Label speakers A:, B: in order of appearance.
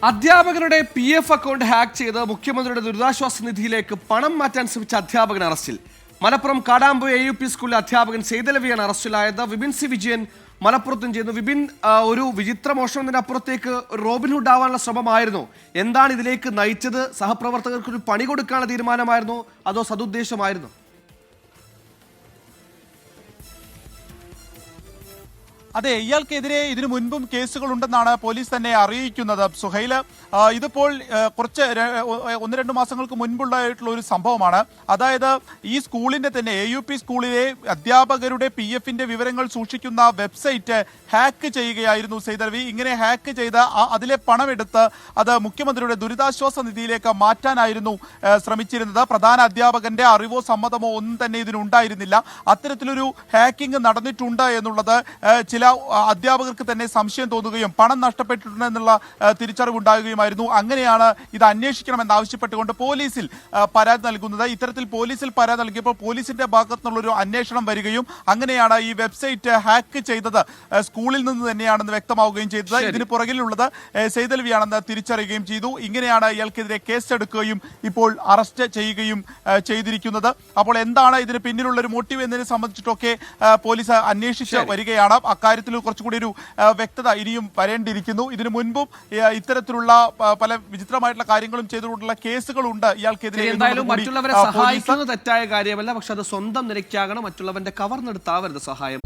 A: അധ്യാപകരുടെ PF account hack ചെയ്ത് മുഖ്യമന്ത്രിയുടെ ദുരിതാശ്വാസ നിധിയിലേക്ക് പണം മാറ്റാൻ ശ്രമിച്ച അധ്യാപകൻ അറസ്റ്റിൽ. മലപ്പുറം കാടാമ്പുഴ AUP സ്കൂളിലെ അധ്യാപകൻ സെയ്തലവിയാണ് അറസ്റ്റിലായത്. വിപിൻ സി വിജയൻ മലപ്പുറത്തും ചെയ്യുന്നു. വിപിൻ, ഒരു വിചിത്ര മോഷണത്തിനപ്പുറത്തേക്ക് റോബിൻഹുഡ് ആവാനുള്ള ശ്രമമായിരുന്നു. എന്താണ് ഇതിലേക്ക് നയിച്ചത്? സഹപ്രവർത്തകർക്ക് ഒരു പണി കൊടുക്കാനുള്ള തീരുമാനമായിരുന്നോ അതോ സതുദ്ദേശമായിരുന്നോ?
B: അതെ, ഇയാൾക്കെതിരെ ഇതിനു മുൻപും കേസുകൾ ഉണ്ടെന്നാണ് പോലീസ് തന്നെ അറിയിക്കുന്നത്. സുഹൈല്, ഇതിപ്പോൾ കുറച്ച് 1-2 മാസങ്ങൾക്ക് മുൻപുള്ളതായിട്ടുള്ള ഒരു സംഭവമാണ്. അതായത് ഈ സ്കൂളിന്റെ തന്നെ AUP സ്കൂളിലെ അധ്യാപകരുടെ PF-ന്റെ വിവരങ്ങൾ സൂക്ഷിക്കുന്ന വെബ്സൈറ്റ് ഹാക്ക് ചെയ്യുകയായിരുന്നു സെയ്തലവി. ഇങ്ങനെ ഹാക്ക് ചെയ്ത് അതിലെ പണമെടുത്ത് അത് മുഖ്യമന്ത്രിയുടെ ദുരിതാശ്വാസ നിധിയിലേക്ക് മാറ്റാനായിരുന്നു ശ്രമിച്ചിരുന്നത്. പ്രധാന അധ്യാപകന്റെ അറിവോ സമ്മതമോ ഒന്നും തന്നെ ഇതിനുണ്ടായിരുന്നില്ല. അത്തരത്തിലൊരു ഹാക്കിംഗ് നടന്നിട്ടുണ്ട് എന്നുള്ളത് ചില അധ്യാപകർക്ക് തന്നെ സംശയം തോന്നുകയും പണം നഷ്ടപ്പെട്ടിട്ടുണ്ടെന്നുള്ള തിരിച്ചറിവുണ്ടാകുകയുമായിരുന്നു. അങ്ങനെയാണ് ഇത് അന്വേഷിക്കണമെന്നാവശ്യപ്പെട്ടുകൊണ്ട് പോലീസിൽ പരാതി നൽകുന്നത്. ഇത്തരത്തിൽ പോലീസിൽ പരാതി നൽകിയപ്പോൾ പോലീസിന്റെ ഭാഗത്തു നിന്നുള്ളൊരു അന്വേഷണം വരികയും അങ്ങനെയാണ് ഈ വെബ്സൈറ്റ് ഹാക്ക് ചെയ്തത് സ്കൂളിൽ നിന്ന് തന്നെയാണെന്ന് വ്യക്തമാവുകയും ചെയ്തത്. ഇതിന് പുറകിലുള്ളത് സെയ്തലവിയാണെന്ന് തിരിച്ചറിയുകയും ചെയ്തു. ഇങ്ങനെയാണ് ഇയാൾക്കെതിരെ കേസെടുക്കുകയും ഇപ്പോൾ അറസ്റ്റ് ചെയ്യുകയും ചെയ്തിരിക്കുന്നത്. അപ്പോൾ എന്താണ് ഇതിന് പിന്നിലുള്ള ഒരു മോട്ടീവ് എന്നതിനെ സംബന്ധിച്ചിട്ടൊക്കെ പോലീസ് അന്വേഷിച്ച് വരികയാണ്. അക്കാര്യത്തിൽ കുറച്ചുകൂടി ഒരു വ്യക്തത ഇനിയും വരേണ്ടിയിരിക്കുന്നു. ഇതിനു മുൻപും ഇത്തരത്തിലുള്ള പല വിചിത്രമായിട്ടുള്ള കാര്യങ്ങളും ചെയ്തുകൊണ്ടുള്ള കേസുകളുണ്ട് ഇയാൾക്കെതിരെ.
A: എന്തായാലും മറ്റുള്ളവരെ സഹായിക്കുന്നത് തെറ്റായ കാര്യമല്ല, പക്ഷെ അത് സ്വന്തം നിലയ്ക്കാകണം. മറ്റുള്ളവന്റെ കവർന്നെടുത്താവരുത് സഹായം.